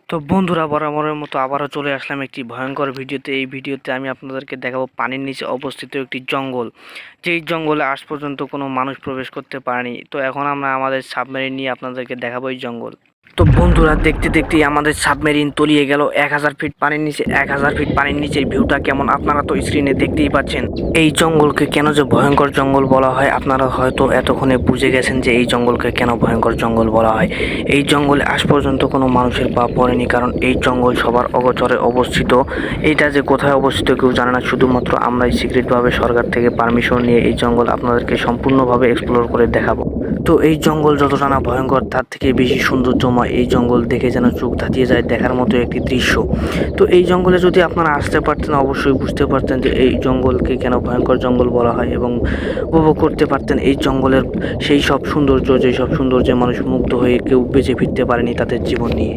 তো বন্ধুরা, বরাবরের মতো আবারও চলে আসলাম একটি ভয়ঙ্কর ভিডিওতে। এই ভিডিওতে আমি আপনাদেরকে দেখাবো পানির নিচে অবস্থিত একটি জঙ্গল, যেই জঙ্গলে আজ পর্যন্ত কোনো মানুষ প্রবেশ করতে পারেনি। তো এখন আমরা আমাদের সাবমেরিন নিয়ে আপনাদেরকে দেখাবো এই জঙ্গল। তো বন্ধুরা, দেখতে দেখতেই আমাদের সাবমেরিন তলিয়ে গেল 1000 ফিট পানির নিচে। 1000 ফিট পানির নিচের ভিউটা কেমন আপনারা তো স্ক্রিনে দেখতেই পাচ্ছেন। এই জঙ্গলকে কেন যে ভয়ঙ্কর জঙ্গল বলা হয়, আপনারা হয়তো এতক্ষণে বুঝে গেছেন যে এই জঙ্গলকে কেন ভয়ঙ্কর জঙ্গল বলা হয়। এই জঙ্গলে আজ পর্যন্ত কোনো মানুষের পা পড়েনি, কারণ এই জঙ্গল সবার অগোচরে অবস্থিত। এইটা যে কোথায় অবস্থিত কেউ জানে না, শুধুমাত্র আমরাই সিক্রেটভাবে সরকার থেকে পারমিশন নিয়ে এই জঙ্গল আপনাদেরকে সম্পূর্ণভাবে এক্সপ্লোর করে দেখাবো। তো এই জঙ্গল যতটা না ভয়ঙ্কর, তার থেকে বেশি সৌন্দর্যময়। এই জঙ্গল দেখে যেন চোখ ধাঁধিয়ে যায়, দেখার মতো একটি দৃশ্য। তো এই জঙ্গলে যদি আপনারা আসতে পারতেন, অবশ্যই বুঝতে পারতেন যে এই জঙ্গলকে কেন ভয়ঙ্কর জঙ্গল বলা হয়, এবং উপভোগ করতে পারতেন এই জঙ্গলের সেই সব সৌন্দর্য, যেই সব সৌন্দর্যে মানুষ মুগ্ধ হয়ে কেউ বেঁচে ফিরতে পারেনি তাদের জীবন নিয়ে।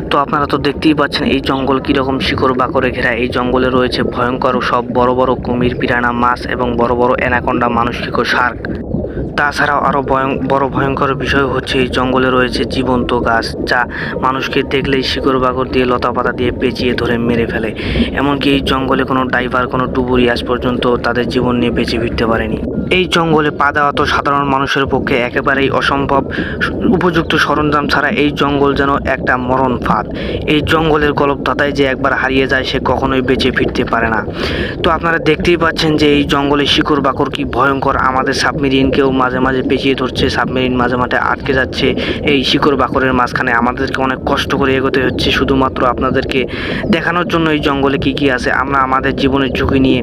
তো আপনারা তো দেখতেই পাচ্ছেন এই জঙ্গল কীরকম শিকড় বাকড়ে ঘেরা। এই জঙ্গলে রয়েছে ভয়ঙ্কর সব বড় বড় কুমির, পিরানা মাছ এবং বড় বড় অ্যানাকোন্ডা, মানুষকে শার্ক। তাছাড়াও আরও বড় ভয়ঙ্কর বিষয় হচ্ছে এই জঙ্গলে রয়েছে জীবন্ত গাছ, যা মানুষকে দেখলেই শিকড় বাকড় দিয়ে, লতা পাতা দিয়ে পেঁচিয়ে ধরে মেরে ফেলে। এমনকি এই জঙ্গলে কোনো ডাইভার, কোনো ডুবুরি আজ পর্যন্ত তাদের জীবন নিয়ে বেঁচে ফিরতে পারেনি। এই জঙ্গলে পা দেওয়া তো সাধারণ মানুষের পক্ষে একেবারেই অসম্ভব। উপযুক্ত সরঞ্জাম ছাড়া এই জঙ্গল যেন একটা মরণ ফাঁদ। এই জঙ্গলের গলবদাতায় যে একবার হারিয়ে যায়, সে কখনোই বেঁচে ফিরতে পারে না। তো আপনারা দেখতেই পাচ্ছেন যে এই জঙ্গলে শিকড় বাকড় কি ভয়ঙ্কর। আমাদের সাবমেরিনকেও মাঝে মাঝে পেঁচিয়ে ধরছে, সাবমেরিন মাঝে মাঝে আটকে যাচ্ছে এই শিকড় বাকড়ের মাঝখানে। আমাদেরকে অনেক কষ্ট করে এগোতে হচ্ছে শুধুমাত্র আপনাদেরকে দেখানোর জন্য এই জঙ্গলে কি কি আছে। আমরা আমাদের জীবনের ঝুঁকি নিয়ে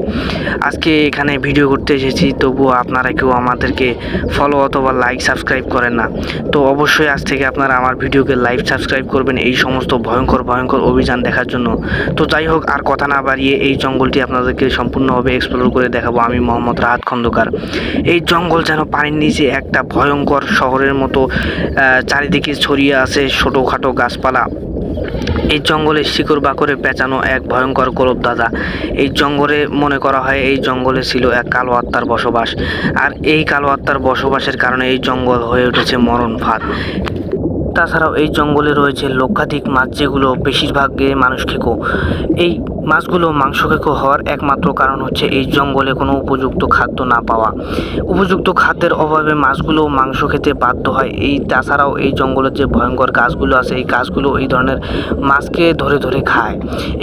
আজকে এখানে ভিডিও করতে এসেছি, তবুও আপনারা কেউ আমাদেরকে ফলো অথবা লাইক সাবস্ক্রাইব করেন না। তো অবশ্যই আজ থেকে আপনারা আমার ভিডিওকে লাইক সাবস্ক্রাইব করবেন এই সমস্ত ভয়ঙ্কর ভয়ঙ্কর অভিযান দেখার জন্য। তো যাই হোক, আর কথা না বাড়িয়ে এই জঙ্গলটি আপনাদেরকে সম্পূর্ণভাবে এক্সপ্লোর করে দেখাবো আমি, মোহাম্মদ রাহাত খন্দকার। এই জঙ্গল যেন পানির নিচে একটা ভয়ঙ্কর শহরের মতো চারিদিকে ছড়িয়ে আছে ছোটোখাটো গাছপালা। এই জঙ্গলে শিকড় বাকড়ে পেঁচানো এক ভয়ঙ্কর গলবদাতা। এই জঙ্গলে মনে করা হয় এই জঙ্গলে ছিল এক কালো আত্মার বসবাস, আর এই কালো আত্মার বসবাসের কারণে এই জঙ্গল হয়ে উঠেছে মরণ ফাঁদ। তাছাড়াও এই জঙ্গলে রয়েছে লক্ষাধিক মাছ, যেগুলো বেশিরভাগে মানুষ খেকো। এই মাছগুলো মাংস খেকো হওয়ার একমাত্র কারণ হচ্ছে এই জঙ্গলে কোনো উপযুক্ত খাদ্য না পাওয়া। উপযুক্ত খাদ্যের অভাবে মাছগুলো মাংস খেতে বাধ্য হয়। তাছাড়াও এই জঙ্গলের যে ভয়ঙ্কর গাছগুলো আছে, এই গাছগুলো এই ধরনের মাছকে ধরে ধরে খায়।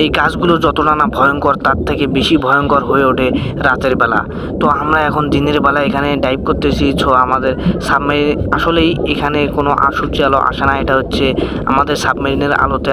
এই গাছগুলো যতটা না ভয়ঙ্কর, তার থেকে বেশি ভয়ঙ্কর হয়ে ওঠে রাতের বেলা। তো আমরা এখন দিনের বেলা এখানে ডাইভ করতেছি। আমাদের সাবমেরিন আসলেই এখানে কোনো সূর্যের আলো আসে না, এটা হচ্ছে আমাদের সাবমেরিনের আলোতে